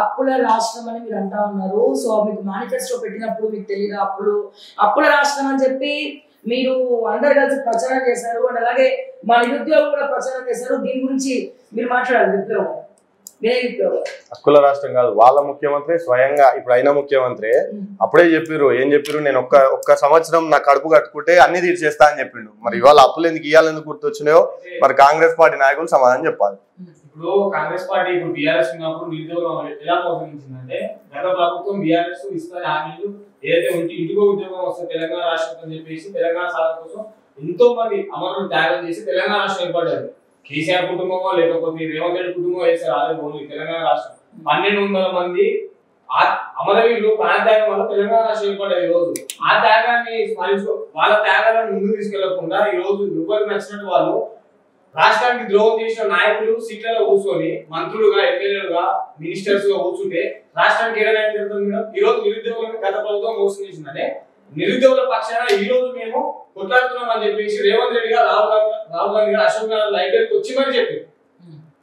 అప్పుల రాష్ట్రం అని మీరు అంటా ఉన్నారు. సో మీకు మేనిఫెస్టో పెట్టినప్పుడు మీకు తెలియదు అప్పుల రాష్ట్రం అని చెప్పి మీరు అందరు కలిసి ప్రచారం చేశారు. అండ్ అలాగే మా నిరుద్యోగులు కూడా ప్రచారం చేశారు. దీని గురించి మీరు మాట్లాడాలి. విప్లవం హక్కుల రాష్ట్రం కాదు, వాళ్ళ ముఖ్యమంత్రి స్వయంగా ఇప్పుడు అయిన ముఖ్యమంత్రి అప్పుడే చెప్పిర్రు. ఏం చెప్పిర్రు, నేను ఒక్క సంవత్సరం నా కడుపు కట్టుకుంటే అన్ని తీర్చేస్తా అని చెప్పిండు. మరి ఇవాళ అప్పులు ఎందుకు ఇవ్వాలెందుకు గుర్తొచ్చినాయో మరి కాంగ్రెస్ పార్టీ నాయకులు సమాధానం చెప్పాలి. ఇప్పుడు కాంగ్రెస్ పార్టీ ఇప్పుడు బీఆర్ఎస్ ఉన్నప్పుడు నిరుద్యోగం ఎలా మోసగించిందంటే, గత ప్రభుత్వం బీఆర్ఎస్ ఇస్తున్న హామీలు ఏదైతే ఇంటికో ఉద్యోగం వస్తే తెలంగాణ రాష్ట్రం అని చెప్పేసి తెలంగాణ సాధన కోసం ఎంతో మంది అమరులు త్యాగం చేసి తెలంగాణ రాష్ట్రం ఏర్పడ్డారు. కేసీఆర్ కుటుంబమో లేకపోతే రేవంత్ రెడ్డి కుటుంబం వేసారు. అదే ఓన్లీ తెలంగాణ రాష్ట్రం 1200 మంది అమరవీరులు ప్రాణత్యాగం వల్ల తెలంగాణ రాష్ట్రం ఏర్పడ్డారు. ఈ రోజు ఆ త్యాగాన్ని స్మరించు వాళ్ళ త్యాగాలను ముందుకు తీసుకెళ్లకుండా ఈ రోజు ఎవరికి నచ్చినట్టు వాళ్ళు రాష్ట్రానికి ద్రోహం చేసిన నాయకులు సీట్లలో కూర్చొని మంత్రులుగా ఎమ్మెల్యేలుగా మినిస్టర్స్ గా కూర్చుంటే రాష్ట్రానికి ఏదైనా జరుగుతుంది మేడం. ఈ రోజు నిరుద్యోగులను గత ప్రభుత్వం మోసం చేసిందంటే నిరుద్యోగుల పక్షాన ఈ రోజు మేము కొట్లాడుతున్నాం అని చెప్పేసి రేవంత్ రెడ్డి గారు రాహుల్ గాంధీ గారు అశోక్ నగర్ లైబ్రరీకి వచ్చి మరి చెప్పారు.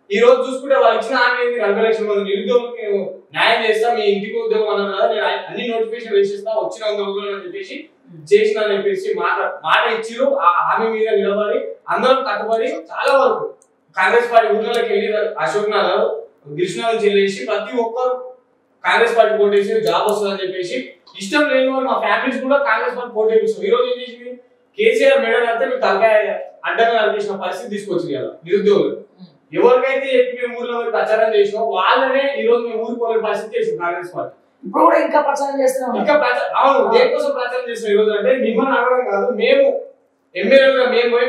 ఈ రోజు చూసుకుంటే వాళ్ళు ఇచ్చిన హామీ ఏంటి, 40 లక్షల మంది నిరుద్యోగులకు నేను న్యాయం చేస్తా, మీ ఇంటికి ఉద్యోగం అన్నారు కదా, నేను అన్ని నోటిఫికేషన్ వేసేస్తా వచ్చిన 100 రోజులు అని చెప్పేసి చేసిన అని చెప్పేసి మాట ఇచ్చిరు. ఆ హామీ మీద నిలబడి అందరం కట్టుబడి చాలా వరకు కాంగ్రెస్ పార్టీ ఊళ్ళకి వెళ్ళి అశోక్ నగర్ కృష్ణా నుంచి వెళ్ళేసి ప్రతి ఒక్కరు కాంగ్రెస్ పార్టీ పోటీ జాబ్ వస్తుందని చెప్పేసి ఇష్టం లేని వాళ్ళు మా ఫ్యామిలీస్ కూడా కాంగ్రెస్ పార్టీ పోటీ చేస్తాం. ఈ రోజు ఏం చేసింది, కేసీఆర్ మేడం అంతా మీకు తలకాయ అడ్డంగా నడిపించిన పరిస్థితి తీసుకొచ్చింది కదా నిరుద్యోగులు. ఎవరికైతే మేము ఊర్లో ప్రచారం చేసినాం వాళ్ళనే ఈ రోజు మేము ఊరుకోలే పరిస్థితి చేసింది కాంగ్రెస్ పార్టీ. ఇప్పుడు కూడా ఇంకా ప్రచారం చేస్తున్నాం. అవును, దేనికోసం ప్రచారం చేస్తున్నాం ఈ రోజు అంటే మిమ్మల్ని అడగడం కాదు, మేము ఎమ్మెల్యేలుగా మేము పోయి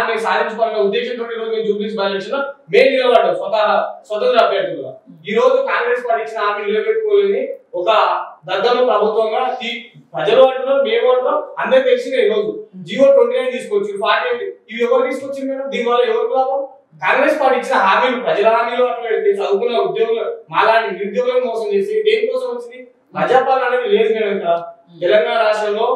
మేము సాధించుకోవాలనే ఉద్దేశంతో ఈ రోజు మేము జూబ్లీస్ బై ఎలక్షన్ లో మేము నిలబడ్డాం స్వతంత్ర అభ్యర్థులుగా. ఈ రోజు కాంగ్రెస్ పార్టీ ఇచ్చిన హామీ నిలబెట్టుకోలేని ఒక దద్దమ్మ ప్రభుత్వంగా ప్రజలు అంటున్నారు, మేము అంటున్నాం, అందరికి తెలిసిందే. ఈ రోజు G.O. 29 తీసుకొచ్చి 48 ఇవి ఎవరు తీసుకొచ్చింది మేడం, దీనివల్ల ఎవరికి లాభం? కాంగ్రెస్ పార్టీ ఇచ్చిన హామీలు ప్రజల హామీలు అట్లా పెడితే చదువుకున్న ఉద్యోగులు మాలాంటి నిరుద్యోగులను మోసం చేసి దేనికోసం వచ్చింది? ప్రజాపాలన అనేది లేదు మేడం. ఇక్కడ తెలంగాణ రాష్ట్రంలో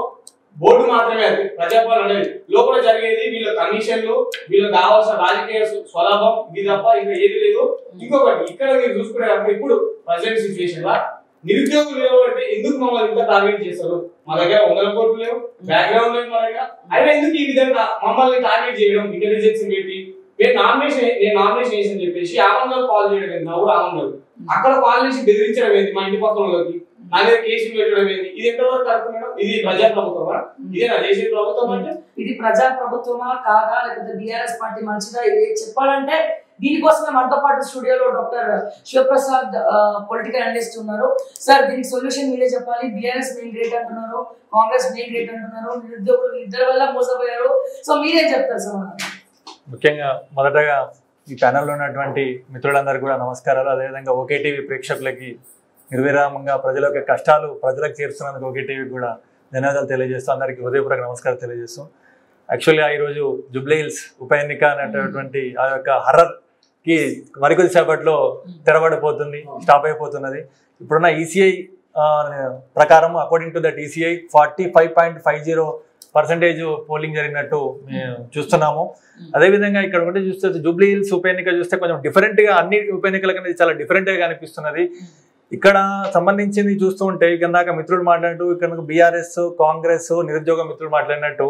బోర్డు మాత్రమే అది ప్రజాపాలన అనేది. లోపల జరిగేది వీళ్ళ కమిషన్లు, వీళ్ళకి కావాల్సిన రాజకీయ స్వలాభం, ఇది తప్ప ఇంకా ఏది లేదు. ఇంకొకటి ఇక్కడ మీరు చూసుకునే ఇప్పుడు ప్రజెంట్ సిచ్యువేషన్ లా నిరుద్యోగులు లేవంటే ఎందుకు మమ్మల్ని ఇంత టార్గెట్ చేస్తారు? మా దగ్గర 100 కోట్లు లేవు, బ్యాక్గ్రౌండ్ లేదు మా దగ్గర, అయినా ఎందుకు ఈ విధంగా మమ్మల్ని టార్గెట్ చేయడం? ఇంటెలిజెన్స్ పెట్టి నేను నామినేషన్ వేసి అని చెప్పేసి ఆనందం కాల్ చేయడం ఏంటి? నా ఊరు ఆనందం అక్కడ కాల్ చేసి బెదిరించడం ఏంటి? మా ఇంటి పక్కన వాళ్ళకి నా దగ్గర కేసులు పెట్టడం ఏంటి? ఇది ఎంతవరకు కరెక్ట్ మేడం? ఇది ప్రజా ప్రభుత్వమా? ఇదేనా దేశీయ ప్రభుత్వం అంటే? ఇది ప్రజా ప్రభుత్వమా కాదా, లేకపోతే బీఆర్ఎస్ పార్టీ మంచిదా? ఇది చెప్పాలంటే దీనికోసమే మనతో పాటు స్టూడియోలో డాక్టర్ శివప్రసాద్ పొలిటికల్ అనలిస్ట్ ఉన్నారు. సార్ దీనికి సొల్యూషన్ మీరే చెప్పాలి. బీఆర్ఎస్ మెయిన్ గ్రేట్ అంటున్నారు, కాంగ్రెస్ మెయిన్ గ్రేట్ అంటున్నారు, నిరుద్యోగులు ఇద్దరి వల్ల మోసపోయారు. సో మీరేం చెప్తారు సమాధానం? ముఖ్యంగా మొదటగా ఈ ప్యానెల్లో ఉన్నటువంటి మిత్రులందరికీ కూడా నమస్కారాలు. అదేవిధంగా ఓకే టీవీ ప్రేక్షకులకి నిర్విరామంగా ప్రజల యొక్క కష్టాలు ప్రజలకు చేరుస్తున్నందుకు ఓకే టీవీకి కూడా ధన్యవాదాలు తెలియజేస్తూ అందరికీ హృదయపూర్వక నమస్కారం తెలియజేస్తాం. యాక్చువల్గా ఈరోజు జూబ్లీ హిల్స్ ఉప ఎన్నిక అనేటటువంటి ఆ యొక్క హర్రర్కి మరికొద్ది సేపట్లో తెరబడిపోతుంది, స్టాప్ అయిపోతున్నది. ఇప్పుడున్న ఈసీఐ ప్రకారం according to that ECI 45.50% polling జరిగినట్టు మేము చూస్తున్నాము. అదేవిధంగా ఇక్కడ ఉంటే చూస్తే జూబ్లీ హిల్స్ ఉప ఎన్నిక చూస్తే కొంచెం డిఫరెంట్గా అన్ని ఉప ఎన్నికల కన్నా చాలా డిఫరెంట్గా కనిపిస్తున్నది. ఇక్కడ సంబంధించింది చూస్తూ ఉంటే ఇందాక మిత్రులు మాట్లాడినట్టు ఇక్కడ బీఆర్ఎస్, కాంగ్రెస్, నిరుద్యోగ మిత్రులు మాట్లాడినట్టు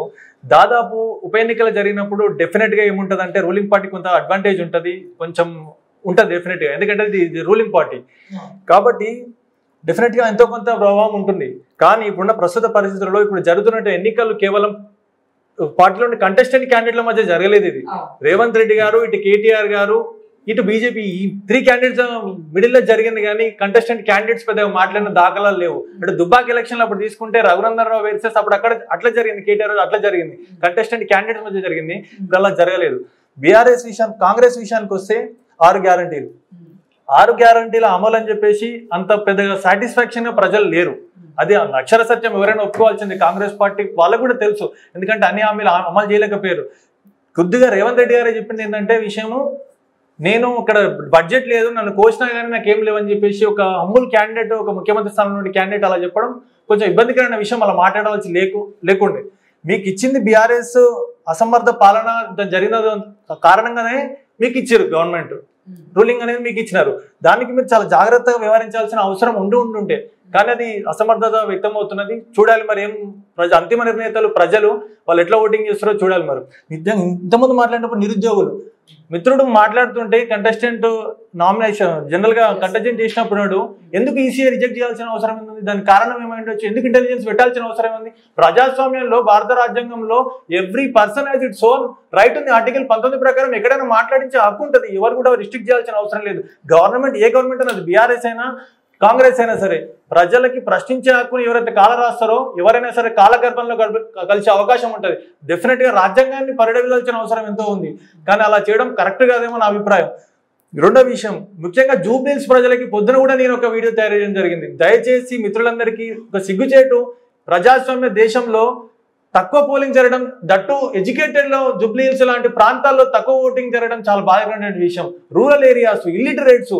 దాదాపు ఉప ఎన్నికలు జరిగినప్పుడు డెఫినెట్గా ఏముంటుంది అంటే రూలింగ్ పార్టీ కొంత అడ్వాంటేజ్ ఉంటుంది, కొంచెం ఉంటుంది డెఫినెట్గా. ఎందుకంటే ఇది రూలింగ్ పార్టీ కాబట్టి డెఫినెట్గా ఎంతో కొంత ప్రభావం ఉంటుంది. కానీ ఇప్పుడున్న ప్రస్తుత పరిస్థితుల్లో ఇప్పుడు జరుగుతున్న ఎన్నికలు కేవలం పార్టీలోని కంటెస్టెంట్ క్యాండిడేట్ల మధ్య జరగలేదు. ఇది రేవంత్ రెడ్డి గారు, ఇటు కేటీఆర్ గారు, ఇటు బీజేపీ, ఈ 3 క్యాండిడేట్స్ మిడిల్లో జరిగింది. కానీ కంటెస్టెంట్ క్యాండిడేట్స్ పెద్దగా మాట్లాడిన దాఖలాలు లేవు. అంటే దుబ్బాక ఎలక్షన్లు అప్పుడు తీసుకుంటే రఘునందన్ రావు వర్సెస్ అప్పుడు అక్కడ అట్లా జరిగింది, కేటీఆర్ అట్లా జరిగింది, కంటెస్టెంట్ క్యాండిడేట్స్ మధ్య జరిగింది. ఇప్పుడు అలా జరగలేదు. బీఆర్ఎస్ కాంగ్రెస్ విషయానికి వస్తే 6 గ్యారంటీలు 6 గ్యారంటీల అమలు అని చెప్పేసి అంత పెద్దగా సాటిస్ఫాక్షన్ ప్రజలు లేరు. అది అక్షర సత్యం, ఎవరైనా ఒప్పుకోవాల్సింది. కాంగ్రెస్ పార్టీ వాళ్ళకు కూడా తెలుసు, ఎందుకంటే అన్ని హామీలు అమలు చేయలేకపోయారు. కొద్దిగా రేవంత్ రెడ్డి గారే చెప్పింది ఏంటంటే విషయము, నేను ఇక్కడ బడ్జెట్ లేదు, నన్ను కోసినా కానీ నాకేం లేవని చెప్పేసి ఒక హంబుల్ క్యాండిడేట్, ఒక ముఖ్యమంత్రి స్థానం నుండి క్యాండిడేట్ అలా చెప్పడం కొంచెం ఇబ్బందికరమైన విషయం. అలా మాట్లాడవలసి లేకుండే మీకు ఇచ్చింది బీఆర్ఎస్ అసమర్థ పాలన జరిగిన కారణంగానే మీకు ఇచ్చారు గవర్నమెంట్. రూలింగ్ అనేది మీకు ఇచ్చినారు. దానికి మీరు చాలా జాగ్రత్తగా వ్యవహరించాల్సిన అవసరం ఉండుంటే, కానీ అది అసమర్థత వ్యక్తమవుతున్నది. చూడాలి మరి ఏం అంతిమ నిర్ణేతలు ప్రజలు వాళ్ళు ఎట్లా ఓటింగ్ చేస్తారో చూడాలి. మరి నిజంగా ఇంతకుముందు మాట్లాడినప్పుడు నిరుద్యోగులు మిత్రుడు మాట్లాడుతుంటే కంటెస్టెంట్ నామినేషన్ జనరల్ గా కంటెస్టెంట్ చేసినప్పుడు ఎందుకు ఈసీఐ రిజెక్ట్ చేయాల్సిన అవసరం ఉంది, దానికి కారణం ఏమైండొచ్చు, ఎందుకు ఇంటెలిజెన్స్ పెట్టాల్సిన అవసరం ఉంది? ప్రజాస్వామ్యంలో భారత రాజ్యాంగంలో every person has its own right ఉంది. ఆర్టికల్ 19 ప్రకారం ఎక్కడైనా మాట్లాడించే హక్కు ఉంటుంది. ఎవరు కూడా రిస్ట్రిక్ట్ చేయాల్సిన అవసరం లేదు. గవర్నమెంట్ ఏ గవర్నమెంట్ అన్నది బీఆర్ఎస్ అయినా కాంగ్రెస్ అయినా సరే ప్రజలకి ప్రశ్నించే హక్కుని ఎవరైతే కాల రాస్తారో ఎవరైనా సరే కాలగర్భంలో కలిసే అవకాశం ఉంటుంది. డెఫినెట్ గా రాజ్యాంగాన్ని పరిడవిల్లాల్సిన అవసరం ఎంతో ఉంది, కానీ అలా చేయడం కరెక్ట్ కాదేమో నా అభిప్రాయం. రెండో విషయం, ముఖ్యంగా జూబ్లీహిల్స్ ప్రజలకి పొద్దున కూడా నేను ఒక వీడియో తయారు చేయడం జరిగింది. దయచేసి మిత్రులందరికీ ఒక సిగ్గుచేటు, ప్రజాస్వామ్య దేశంలో తక్కువ పోలింగ్ జరగడం, దట్టు ఎడ్యుకేటెడ్ లో జూబ్లీహిల్స్ లాంటి ప్రాంతాల్లో తక్కువ ఓటింగ్ జరగడం చాలా బాధాకరమైన విషయం. రూరల్ ఏరియాస్, ఇల్లిటరేట్స్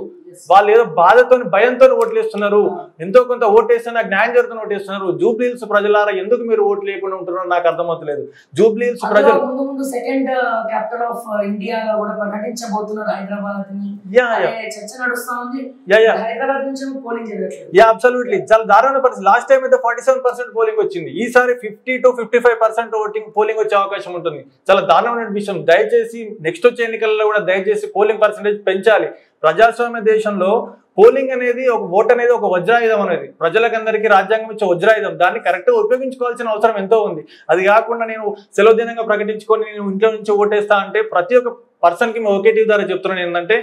వాళ్ళు ఏదో బాధతో భయంతో ఓట్లేస్తున్నారు. ఎంతో కొంత ఓటేస్తున్నా న్యాయం జరుగుతున్న ఓటేస్తున్నారు. జూబ్లీహిల్స్ ప్రజలారా ఎందుకు మీరు ఓట్లు లేకుండా ఉంటున్నారో నాకు అర్థమవుతలేదు. జూబ్లీహిల్స్ ప్రజలు ముందు సెకండ్ క్యాపిటల్ ఆఫ్ ఇండియా కూడా ప్రకటించబోతున్నారు హైదరాబాద్ ని. చర్చ నడుస్తా ఉంది. హైదరాబాద్ నుంచి పోలింగ్ జరగట్లేదు. అబ్సల్యూట్లీ చాలా దారుణ పరిస్థితి. లాస్ట్ టైం అయితే 47% పోలింగ్ వచ్చింది. ఈసారి 50 to 55% పోలింగ్ వచ్చే అవకాశం ఉంటుంది. చాలా దారుణమైన విషయం. దయచేసి నెక్స్ట్ వచ్చే ఎన్నికల్లో కూడా దయచేసి పోలింగ్ పర్సెంటేజ్ పెంచాలి. ప్రజాస్వామ్య దేశంలో పోలింగ్ అనేది ఓట్ అనేది ఒక వజ్రాయుధం అనేది ప్రజలకందరికీ రాజ్యాంగం ఇచ్చే వజ్రాయుధం. దాన్ని కరెక్ట్ గా ఉపయోగించుకోవాల్సిన అవసరం ఎంతో ఉంది. అది కాకుండా నేను సెలవు దినంగా ప్రకటించుకొని నేను ఇంట్లో నుంచి ఓటేస్తా అంటే ప్రతి ఒక్క పర్సన్ కి ఒకే టీవీ ద్వారా చెప్తున్నాను ఏంటంటే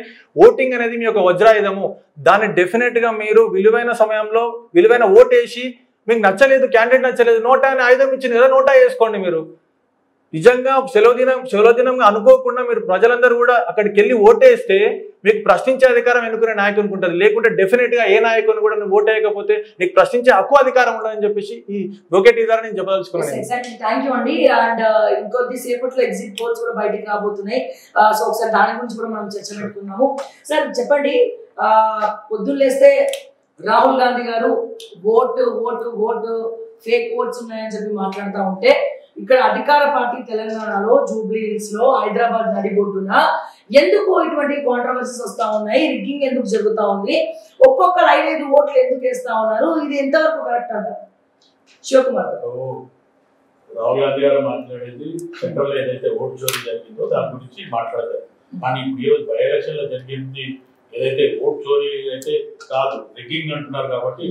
ఓటింగ్ అనేది మీ యొక్క వజ్రాయుధము. దాన్ని డెఫినెట్ గా మీరు విలువైన సమయంలో విలువైన ఓటేసి మీకు నచ్చలేదు, క్యాండిడేట్ నచ్చలేదు, నోటా అని ఆయుధం ఇచ్చింది కదా, నోటా వేసుకోండి. మీరు నిజంగా సెలవు దినంగా అనుకోకుండా మీరు ప్రజలందరూ కూడా అక్కడికి వెళ్ళి ఓటేస్తే మీకు ప్రశ్నించే అధికారం ఎన్నుకునే నాయకునికి ఉంటుంది. లేకుంటే డెఫినెట్ గా ఏ నాయకుని కూడా నువ్వు ఓటేయకపోతే నీకు ప్రశ్నించే హక్కు అధికారం ఉండదని చెప్పేసి ఈ ఒకేటి ద్వారా నేను చెప్పదలుచుకున్నాను. ఎగ్జాక్ట్లీ, థ్యాంక్ యూ అండి. అండ్ ఇంకొద్ది సేపట్లో ఎగ్జిట్ పోల్స్ కూడా బయటికి రాబోతున్నాయి. సో ఒకసారి దాని గురించి కూడా మనం చర్చ పెట్టుకున్నాము. సార్ చెప్పండి, పొద్దున్న లేస్తే రాహుల్ గాంధీ గారు vote vote vote fake votes ఉన్నాయని చెప్పి మాట్లాడుతూ ఉంటే, ఇక్కడ అధికార పార్టీ తెలంగాణలో జూబ్లీహిల్స్ లో హైదరాబాద్ నడిబొడ్డున ఎందుకు ఇటువంటి కాంట్రవర్సీస్ వస్తా ఉన్నాయి, రిగ్గింగ్ ఎందుకు జరుగుతా ఉంది, ఒక్కొక్కరు 5 ఓట్లు ఎందుకు వేస్తా ఉన్నారు, ఇది ఎంతవరకు కరెక్ట్ అంటారు? శివకుమార్ రాహుల్ గాంధీ గారు మాట్లాడేది సెంట్రల్ ఏదైతే ఓటు చోరీ జరిగిందో దాని గురించి మాట్లాడతారు. కానీ ఇప్పుడు ఈరోజు బై ఎలక్షన్ లో జరిగింది ఏదైతే ఓటు చోరీ అయితే కాదు, రిగ్గింగ్ అంటున్నారు. కాబట్టి